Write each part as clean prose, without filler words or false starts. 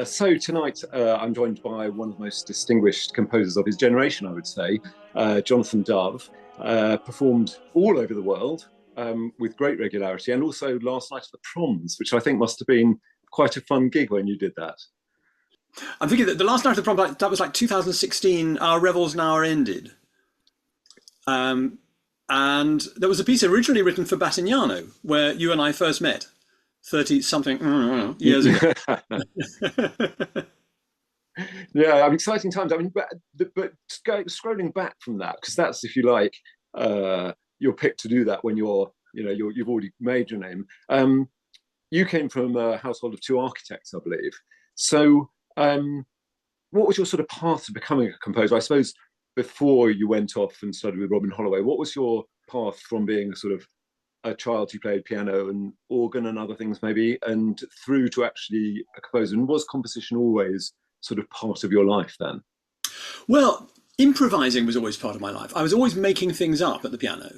So tonight I'm joined by one of the most distinguished composers of his generation, I would say, Jonathan Dove, performed all over the world with great regularity, and also last night at the Proms, which I think must have been quite a fun gig when you did that. I'm thinking that the last night of the prom, that was like 2016. Our revels now are ended, um, and there was a piece originally written for Battignano where you and I first met, 30 something years ago. Yeah, exciting times. I mean, but scrolling back from that, because that's, if you like, your pick to do that when you've already made your name. You came from a household of two architects, I believe. So, what was your sort of path to becoming a composer? I suppose before you went off and studied with Robin Holloway, what was your path from being sort of a child who played piano and organ and other things maybe, and through to actually a composer? And was composition always sort of part of your life then? Well, improvising was always part of my life. I was always making things up at the piano.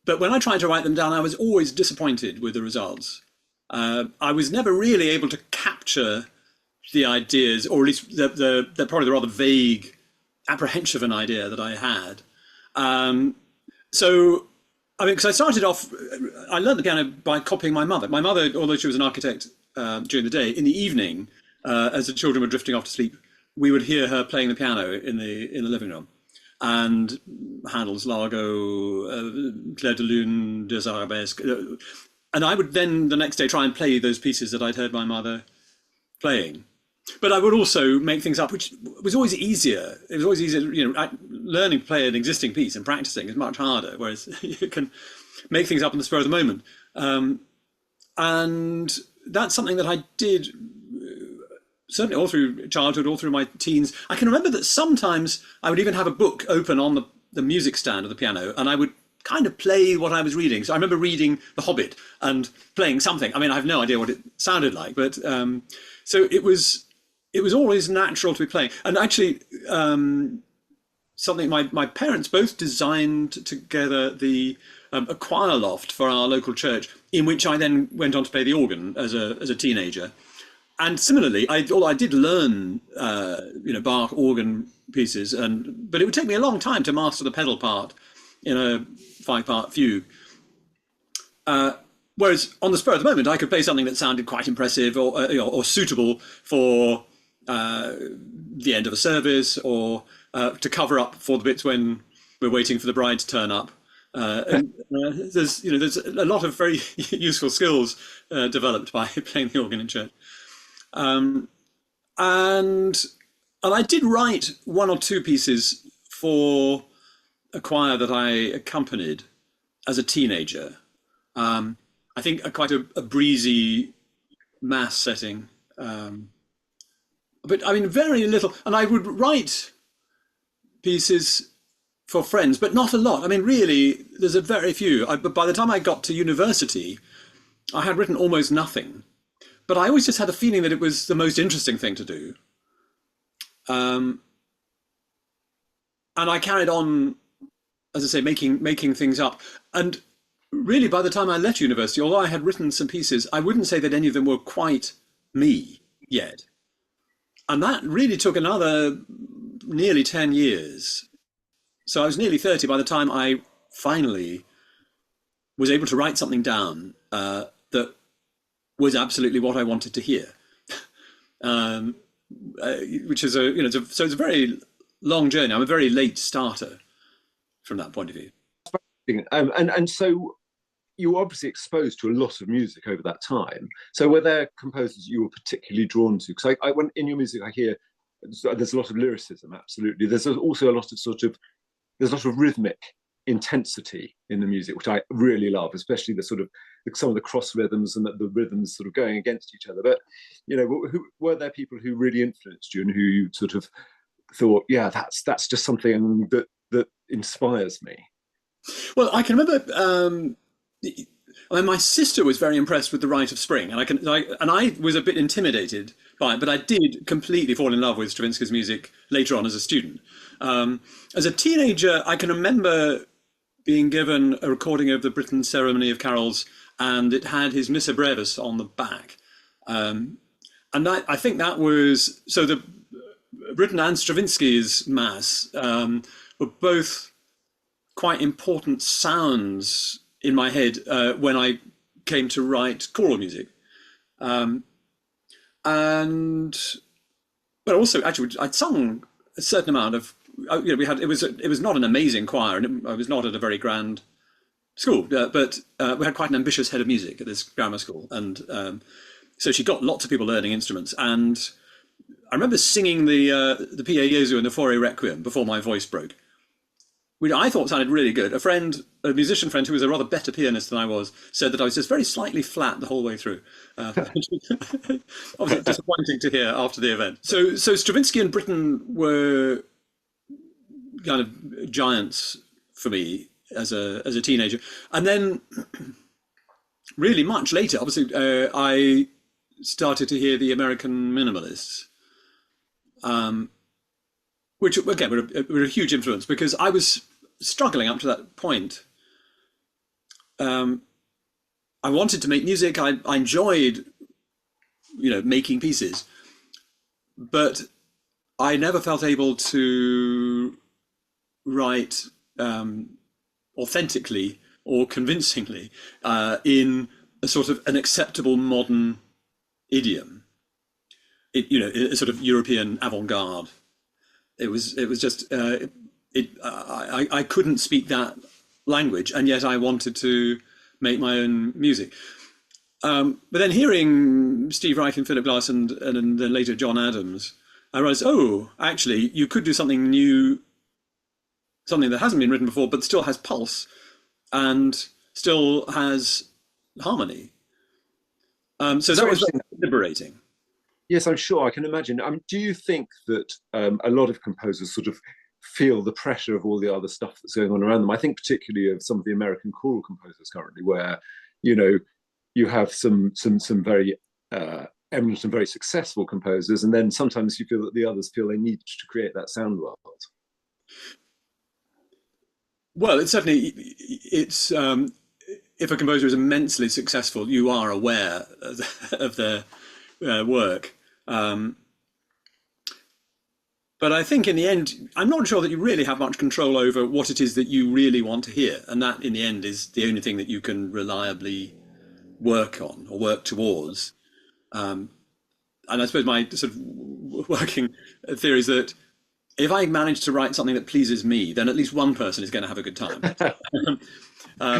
But when I tried to write them down, I was always disappointed with the results. I was never really able to capture the ideas, or at least probably the rather vague apprehension of an idea that I had. So, I mean, because I started off, I learned the piano by copying my mother. My mother, although she was an architect during the day, in the evening, as the children were drifting off to sleep, we would hear her playing the piano in the living room. And Handel's Largo, Clair de Lune, Des Arabesques. And I would then the next day try and play those pieces that I'd heard my mother playing. But I would also make things up, which was always easier. It was always easier, learning to play an existing piece and practicing is much harder, whereas you can make things up on the spur of the moment. And that's something that I did certainly all through childhood, all through my teens. I can remember that sometimes I would even have a book open on the music stand of the piano, and I would kind of play what I was reading. So I remember reading The Hobbit and playing something. I mean, I have no idea what it sounded like, but so it was always natural to be playing. And actually, something my parents both designed together a choir loft for our local church, in which I then went on to play the organ as a teenager. And similarly, although I did learn, Bach organ pieces, but it would take me a long time to master the pedal part in a 5-part fugue. Whereas on the spur of the moment, I could play something that sounded quite impressive or suitable for the end of a service, or to cover up for the bits when we're waiting for the bride to turn up. There's a lot of very useful skills developed by playing the organ in church. And I did write one or two pieces for a choir that I accompanied as a teenager. I think quite a breezy mass setting. But I mean, very little. And I would write pieces for friends, but not a lot. I mean, really, there's a very few. But by the time I got to university, I had written almost nothing. But I always just had the feeling that it was the most interesting thing to do. And I carried on, as I say, making things up. And really, by the time I left university, although I had written some pieces, I wouldn't say that any of them were quite me yet. And that really took another nearly 10 years. So I was nearly 30 by the time I finally was able to write something down that was absolutely what I wanted to hear, which is so it's a very long journey. I'm a very late starter from that point of view. And so you were obviously exposed to a lot of music over that time. So were there composers you were particularly drawn to? Because I when in your music I hear there's a lot of lyricism. Absolutely, there's also a lot of there's a lot of rhythmic intensity in the music, which I really love, especially some of the cross rhythms and the rhythms sort of going against each other. But were there people who really influenced you and who you sort of thought, yeah, that's just something that inspires me? Well, I can remember. My sister was very impressed with The Rite of Spring, and I was a bit intimidated by it, but I did completely fall in love with Stravinsky's music later on as a student. As a teenager, I can remember being given a recording of the Britten Ceremony of Carols, and it had his Missa Brevis on the back. And I think that was so the Britten and Stravinsky's mass were both quite important sounds in my head when I came to write choral music. And but also actually I'd sung a certain amount of we had it was not an amazing choir, and I was not at a very grand school, but we had quite an ambitious head of music at this grammar school, and so she got lots of people learning instruments. And I remember singing the Pie Jesu and the Fore Requiem before my voice broke, which I thought sounded really good. A musician friend who was a rather better pianist than I was, said that I was just very slightly flat the whole way through. Obviously disappointing to hear after the event. So Stravinsky and Britten were kind of giants for me as a teenager. And then really much later, obviously, I started to hear the American minimalists, which again were a huge influence, because I was struggling up to that point. I wanted to make music. I enjoyed, making pieces, but I never felt able to write authentically or convincingly in a sort of an acceptable modern idiom. A sort of European avant-garde. It was just I couldn't speak that language, and yet I wanted to make my own music. But then hearing Steve Reich and Philip Glass and then later John Adams, I realized, actually, you could do something new, something that hasn't been written before, but still has pulse and still has harmony. So that was liberating. Yes, I'm sure. I can imagine. Do you think that a lot of composers sort of feel the pressure of all the other stuff that's going on around them? I think particularly of some of the American choral composers currently, where you have some very eminent and very successful composers, and then sometimes you feel that the others feel they need to create that sound world. Well, it's if a composer is immensely successful, you are aware of their work. But I think in the end, I'm not sure that you really have much control over what it is that you really want to hear. And that in the end is the only thing that you can reliably work on or work towards. And I suppose my sort of working theory is that if I manage to write something that pleases me, then at least one person is going to have a good time. If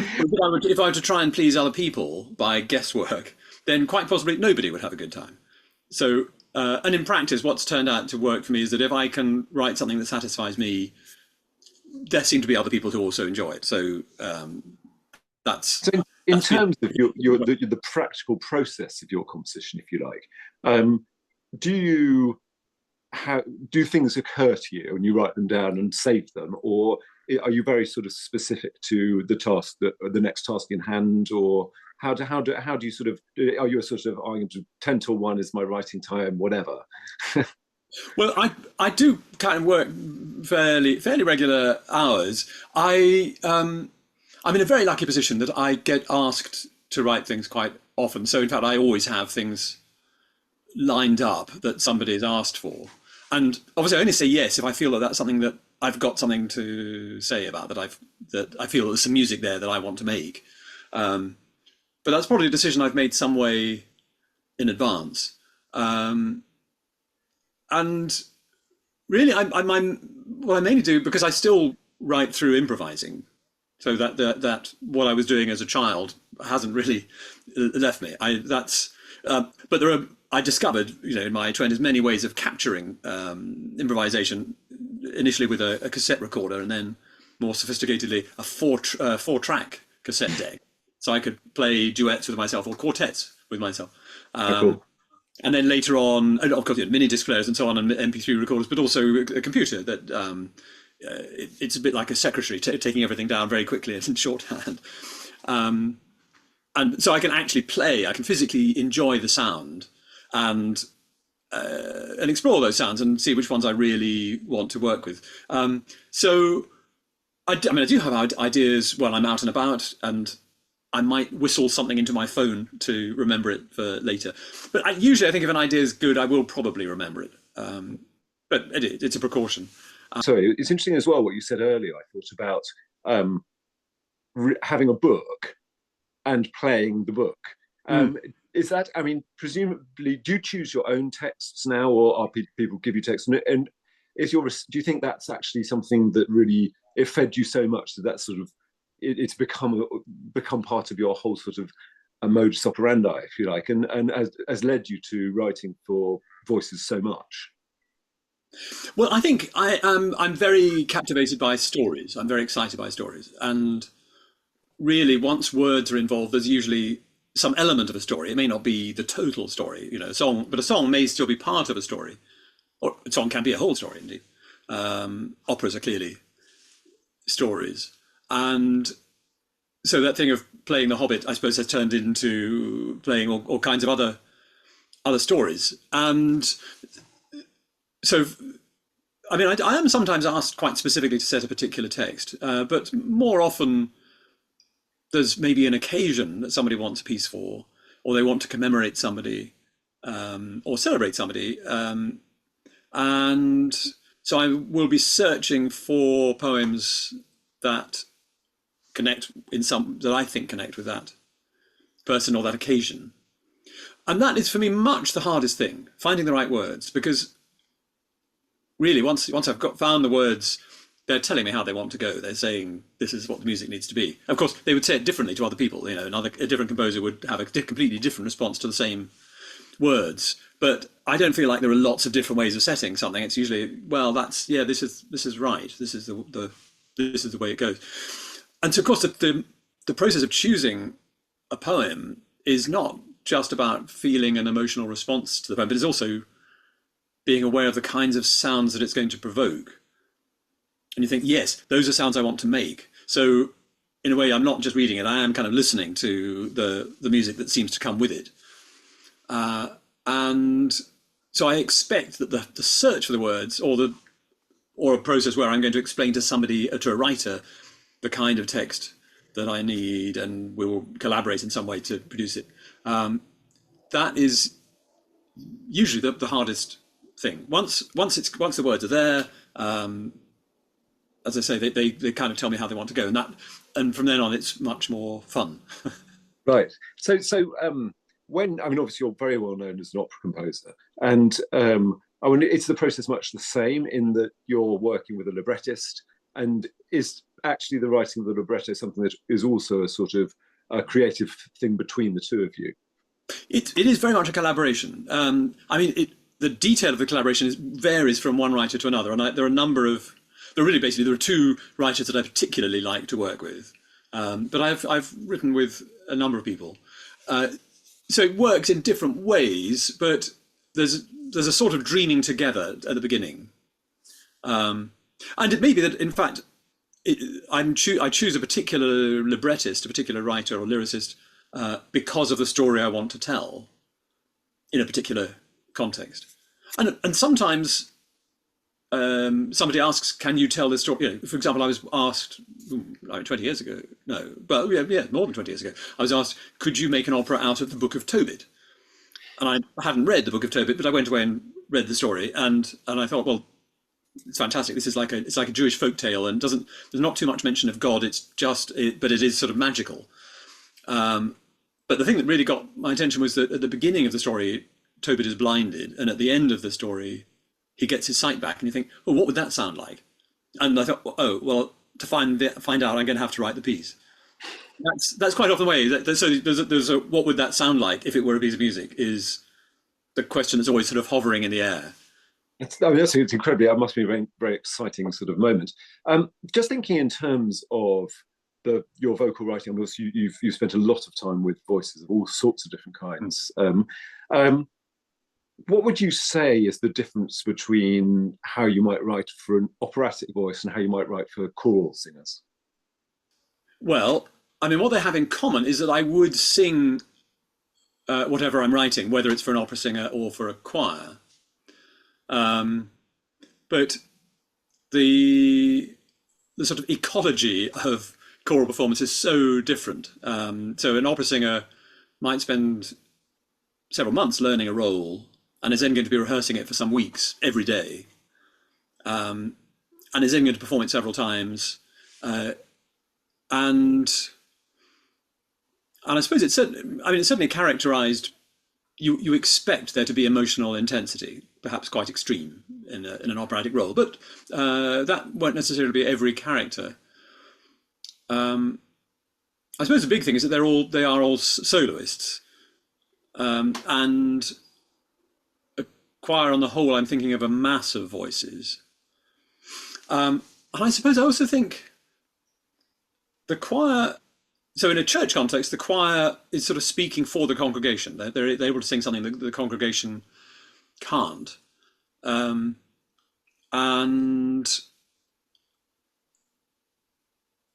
I were to try and please other people by guesswork, then quite possibly nobody would have a good time. So, and in practice, what's turned out to work for me is that if I can write something that satisfies me, there seem to be other people who also enjoy it. So that's... So in terms of the practical process of your composition, if you like, do things occur to you and you write them down and save them, or are you very sort of specific to the task the next task in hand, or how do you sort of, are you a sort of 10 till 1 is my writing time, whatever? Well, I do kind of work fairly regular hours. I'm in a very lucky position that I get asked to write things quite often. So in fact, I always have things lined up that somebody has asked for. And obviously I only say yes if I feel that that's something that I've got something to say about, that I feel there's some music there that I want to make. But that's probably a decision I've made some way in advance. And really, what I mainly do, because I still write through improvising, so that what I was doing as a child hasn't really left me. But I discovered, in my 20s, many ways of capturing improvisation. Initially with a cassette recorder, and then more sophisticatedly a four-track cassette deck, so I could play duets with myself or quartets with myself. Cool. And then later on, and of course, mini disc players and so on, and MP3 recorders, but also a computer that it's a bit like a secretary taking everything down very quickly in shorthand. And so I can actually play. I can physically enjoy the sound and explore those sounds and see which ones I really want to work with. So I do have ideas when I'm out and about, and I might whistle something into my phone to remember it for later. But usually I think if an idea is good, I will probably remember it. But it's a precaution. Sorry, it's interesting as well what you said earlier. I thought about um, having a book and playing the book. Is that, I mean, presumably, do you choose your own texts now, or are people give you texts? And do you think that's actually something that really it fed you so much that that's sort of it's become part of your whole sort of a modus operandi, if you like, and has led you to writing for voices so much? Well, I think I'm very captivated by stories. I'm very excited by stories, and really, once words are involved, there's usually some element of a story. It may not be the total story, a song, but a song may still be part of a story, or a song can be a whole story. Indeed, operas are clearly stories, and so that thing of playing The Hobbit, I suppose, has turned into playing all kinds of other stories, and so. I mean, I am sometimes asked quite specifically to set a particular text, but more often there's maybe an occasion that somebody wants a piece for, or they want to commemorate somebody, or celebrate somebody. And so I will be searching for poems that that I think connect with that person or that occasion. And that is for me much the hardest thing, finding the right words, because really once I've found the words, they're telling me how they want to go. They're saying this is what the music needs to be. Of course, they would say it differently to other people. A different composer would have a completely different response to the same words. But I don't feel like there are lots of different ways of setting something. It's usually, well, this is right. This is the way it goes. And so, of course, the process of choosing a poem is not just about feeling an emotional response to the poem, but it's also being aware of the kinds of sounds that it's going to provoke. And you think, yes, those are sounds I want to make. So in a way, I'm not just reading it, I am kind of listening to the music that seems to come with it. And so I expect that the search for the words or a process where I'm going to explain to somebody, to a writer, the kind of text that I need, and we will collaborate in some way to produce it. That is usually the hardest thing. Once the words are there, as I say, they kind of tell me how they want to go, and from then on, it's much more fun. Right. So obviously you're very well known as an opera composer, and I mean, is the process much the same in that you're working with a librettist, and is actually the writing of the libretto something that is also a sort of a creative thing between the two of you? It is very much a collaboration. I mean, the detail of the collaboration varies from one writer to another, and there are two writers that I particularly like to work with, but I've written with a number of people, so it works in different ways. But there's a sort of dreaming together at the beginning, and it may be that in fact I choose a particular librettist, a particular writer or lyricist, because of the story I want to tell in a particular context, and sometimes. Somebody asks, "Can you tell this story?" For example, I was asked 20 years ago. No, but yeah, more than 20 years ago. I was asked, "Could you make an opera out of the Book of Tobit?" And I hadn't read the Book of Tobit, but I went away and read the story, and I thought, well, it's fantastic. This is like a Jewish folktale, and there's not too much mention of God. But it is sort of magical. But the thing that really got my attention was that at the beginning of the story, Tobit is blinded, and at the end of the story, he gets his sight back, and you think, oh, what would that sound like? And I thought, oh, well, to find out, I'm going to have to write the piece. That's quite often the way. So there's a what would that sound like if it were a piece of music is the question that's always sort of hovering in the air. It's incredibly. It must be a very, very exciting sort of moment. Just thinking in terms of your vocal writing, of course, you've spent a lot of time with voices of all sorts of different kinds. What would you say is the difference between how you might write for an operatic voice and how you might write for choral singers? Well, I mean, what they have in common is that I would sing whatever I'm writing, whether it's for an opera singer or for a choir. But the sort of ecology of choral performance is so different. So an opera singer might spend several months learning a role and is then going to be rehearsing it for some weeks every day, and is then going to perform it several times. And I suppose it's certainly characterized. You expect there to be emotional intensity, perhaps quite extreme in an operatic role, but that won't necessarily be every character. I suppose the big thing is that they are all soloists, and a choir on the whole. I'm thinking of a mass of voices, and I suppose I also think the choir. So in a church context, the choir is sort of speaking for the congregation. They're able to sing something that the congregation can't, and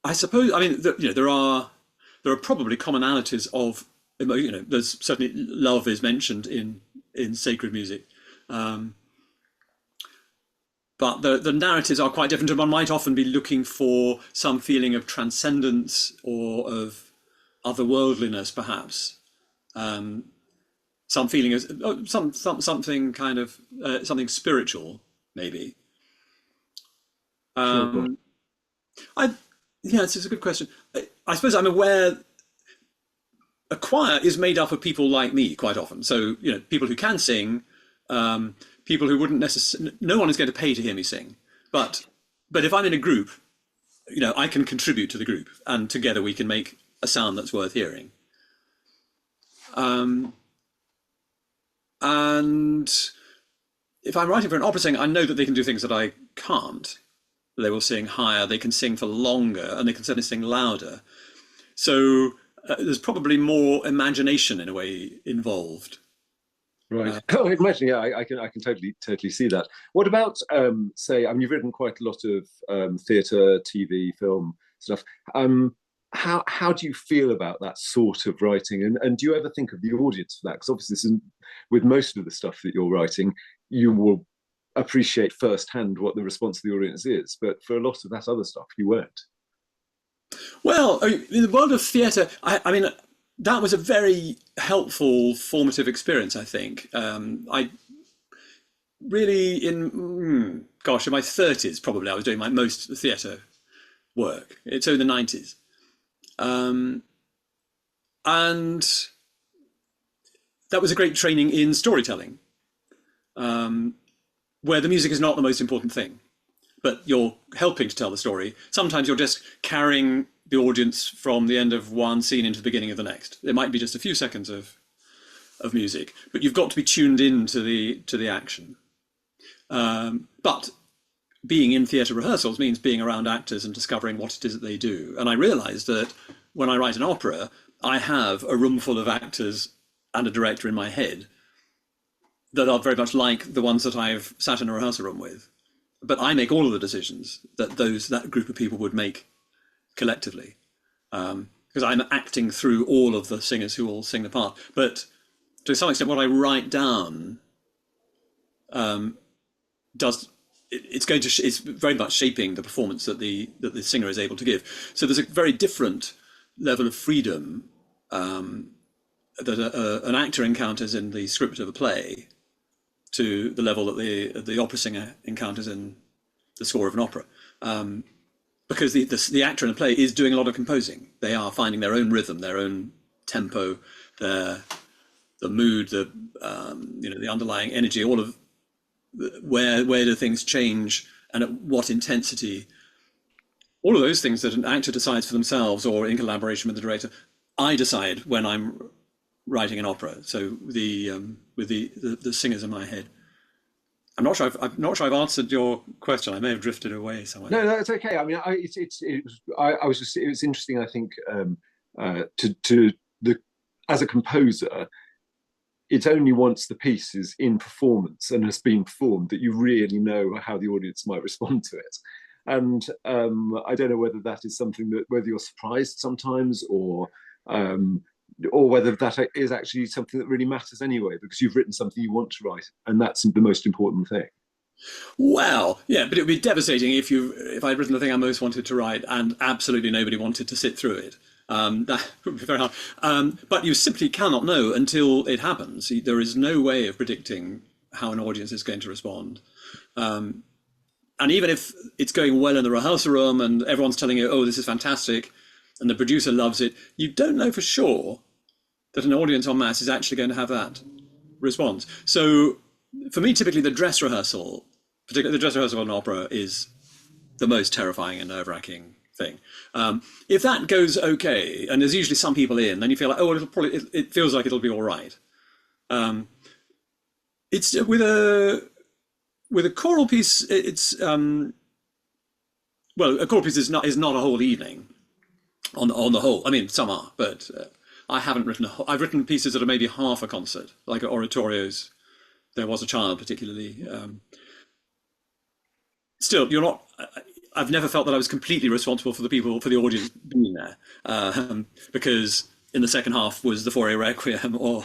I suppose there are probably commonalities of there's certainly love is mentioned in sacred music, but the narratives are quite different, and one might often be looking for some feeling of transcendence or of otherworldliness, perhaps, some feeling of something kind of something spiritual, maybe. Sure. It's a good question. I suppose I'm aware a choir is made up of people like me quite often. So, people who can sing, people who wouldn't necessarily, no one is going to pay to hear me sing. But if I'm in a group, I can contribute to the group, and together we can make a sound that's worth hearing. And if I'm writing for an opera singer, I know that they can do things that I can't. They will sing higher, they can sing for longer, and they can certainly sing louder. So there's probably more imagination in a way involved. Right. I imagine, yeah, I can totally see that. What about say, you've written quite a lot of theatre, TV, film stuff. How do you feel about that sort of writing? And do you ever think of the audience for that? Because obviously, this isn't, with most of the stuff that you're writing, you will appreciate firsthand what the response of the audience is. But for a lot of that other stuff, you won't. Well, in the world of theatre, I mean, that was a very helpful formative experience, I think. I really, in my 30s, probably, I was doing my most theatre work. So in the 90s. And that was a great training in storytelling, where the music is not the most important thing, but you're helping to tell the story. Sometimes you're just carrying the audience from the end of one scene into the beginning of the next. It might be just a few seconds of music, but you've got to be tuned in to the action. But being in theatre rehearsals means being around actors and discovering what it is that they do. And I realised that when I write an opera, I have a room full of actors and a director in my head that are very much like the ones that I've sat in a rehearsal room with. But I make all of the decisions that that group of people would make collectively, because I'm acting through all of the singers who all sing the part. But to some extent, what I write down it's very much shaping the performance that the singer is able to give. So there's a very different level of freedom that an actor encounters in the script of a play to the level that the opera singer encounters in the score of an opera. Because the actor in a play is doing a lot of composing. They are finding their own rhythm, their own tempo, the mood, the underlying energy, all of where do things change and at what intensity. All of those things that an actor decides for themselves or in collaboration with the director, I decide when I'm writing an opera. So with the singers in my head. I'm not sure I've answered your question. I may have drifted away somewhere. No, it's okay. I mean, it was interesting. I think as a composer, it's only once the piece is in performance and has been performed that you really know how the audience might respond to it. And I don't know whether that is something whether you're surprised sometimes or whether that is actually something that really matters anyway, because you've written something you want to write, and that's the most important thing. Well, yeah, but it would be devastating if I'd written the thing I most wanted to write and absolutely nobody wanted to sit through it. That would be very hard. But you simply cannot know until it happens. There is no way of predicting how an audience is going to respond. And even if it's going well in the rehearsal room and everyone's telling you, oh, this is fantastic, and the producer loves it, you don't know for sure that an audience en masse is actually going to have that response. So for me, typically the dress rehearsal, particularly the dress rehearsal of an opera, is the most terrifying and nerve-wracking thing. If that goes okay, and there's usually some people in, then you feel like, oh, it feels like it'll be all right. It's with a choral piece. It's well, a choral piece is not a whole evening on the whole. I mean, some are, but I haven't written. I've written pieces that are maybe half a concert, like oratorios. There Was a Child, particularly. Still, you're not. I've never felt that I was completely responsible for the audience being there, because in the second half was the Fauré Requiem or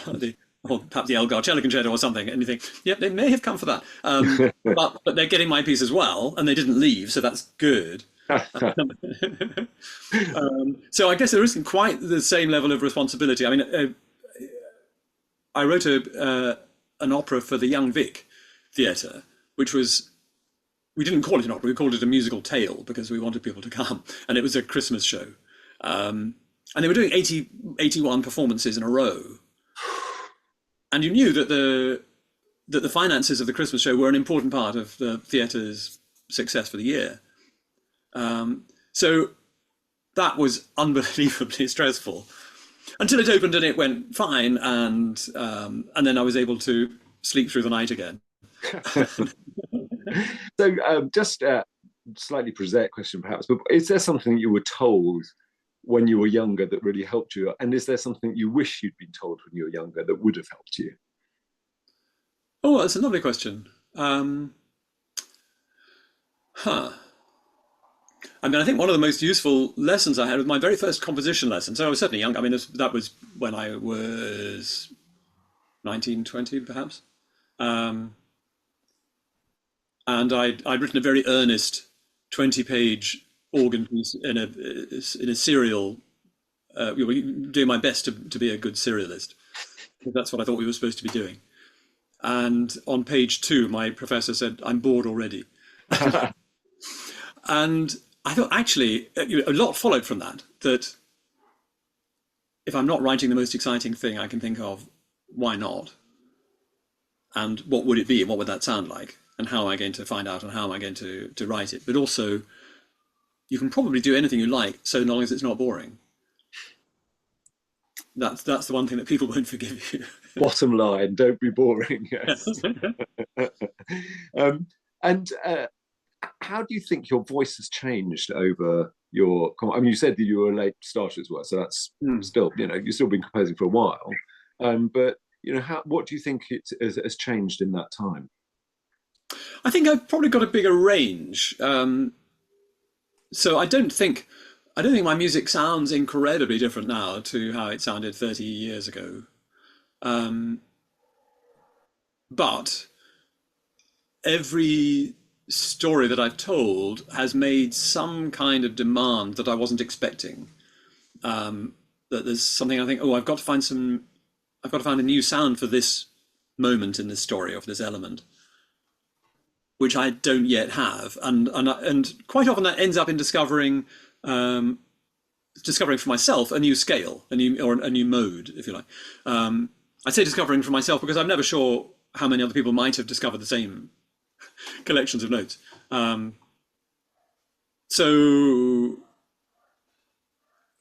perhaps the Elgar Cello Concerto or something, and you think, yep, they may have come for that, but they're getting my piece as well, and they didn't leave, so that's good. So I guess there isn't quite the same level of responsibility. I mean, I wrote an opera for the Young Vic Theatre, which was, we didn't call it an opera, we called it a musical tale because we wanted people to come, and it was a Christmas show. And they were doing 81 performances in a row. And you knew that the finances of the Christmas show were an important part of the theatre's success for the year. So that was unbelievably stressful until it opened and it went fine, and then I was able to sleep through the night again. So just a slightly prosaic question perhaps, but is there something you were told when you were younger that really helped you? And is there something you wish you'd been told when you were younger that would have helped you? Oh, that's a lovely question. I mean, I think one of the most useful lessons I had was my very first composition lesson. So I was certainly young. I mean, that was when I was 19, 20, perhaps. And I'd written a very earnest 20-page organ piece in a serial, doing my best to be a good serialist. That's what I thought we were supposed to be doing. And on page 2, my professor said, "I'm bored already." And I thought, actually, a lot followed from that, that if I'm not writing the most exciting thing I can think of, why not? And what would it be? And what would that sound like? And how am I going to find out? And how am I going to write it? But also, you can probably do anything you like, so long as it's not boring. That's the one thing that people won't forgive you. Bottom line, don't be boring. Yes. And how do you think your voice has changed over your? I mean, you said that you were a late starter as well, so that's still, you've still been composing for a while. But what do you think it has changed in that time? I think I've probably got a bigger range. So I don't think my music sounds incredibly different now to how it sounded 30 years ago. But every story that I've told has made some kind of demand that I wasn't expecting. That there's something I think, oh, I've got to find a new sound for this moment in this story, of this element, which I don't yet have, and quite often that ends up in discovering for myself a new scale, a new mode, if you like. I say discovering for myself because I'm never sure how many other people might have discovered the same collections of notes. So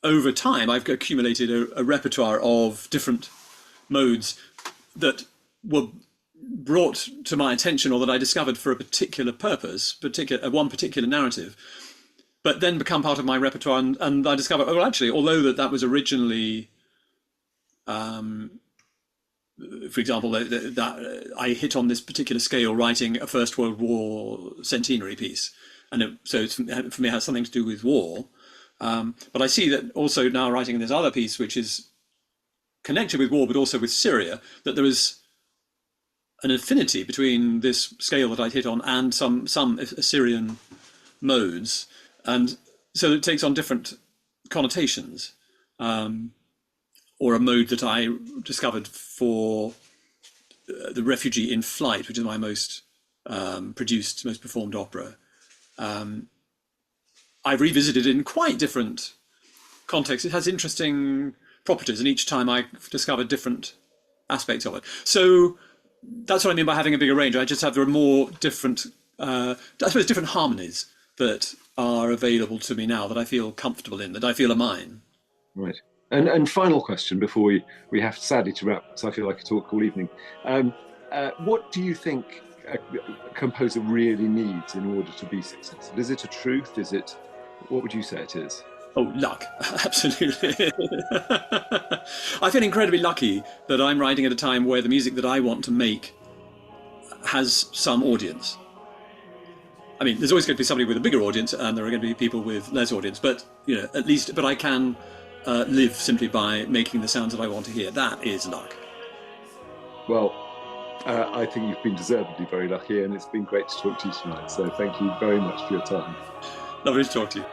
over time, I've accumulated a repertoire of different modes that were brought to my attention, or that I discovered for a particular purpose, one particular narrative, but then become part of my repertoire. And I discovered, oh, actually, although that was originally, for example, that I hit on this particular scale writing a First World War centenary piece, and so for me it has something to do with war. But I see that also now writing this other piece, which is connected with war, but also with Syria, that there is an affinity between this scale that I'd hit on and some Assyrian modes, and so it takes on different connotations. Or a mode that I discovered for the Refugee in Flight, which is my most produced, most performed opera. I've revisited in quite different contexts. It has interesting properties, and each time I've discovered different aspects of it. So that's what I mean by having a bigger range. There are more different, I suppose, different harmonies that are available to me now that I feel comfortable in, that I feel are mine. Right. And final question before we have sadly to wrap, because I feel like I talk all evening. What do you think a composer really needs in order to be successful? Is it a truth? What would you say it is? Oh, luck. Absolutely. I feel incredibly lucky that I'm writing at a time where the music that I want to make has some audience. I mean, there's always going to be somebody with a bigger audience, and there are going to be people with less audience. But but I can live simply by making the sounds that I want to hear. That is luck. Well, I think you've been deservedly very lucky, and it's been great to talk to you tonight. So thank you very much for your time. Lovely to talk to you.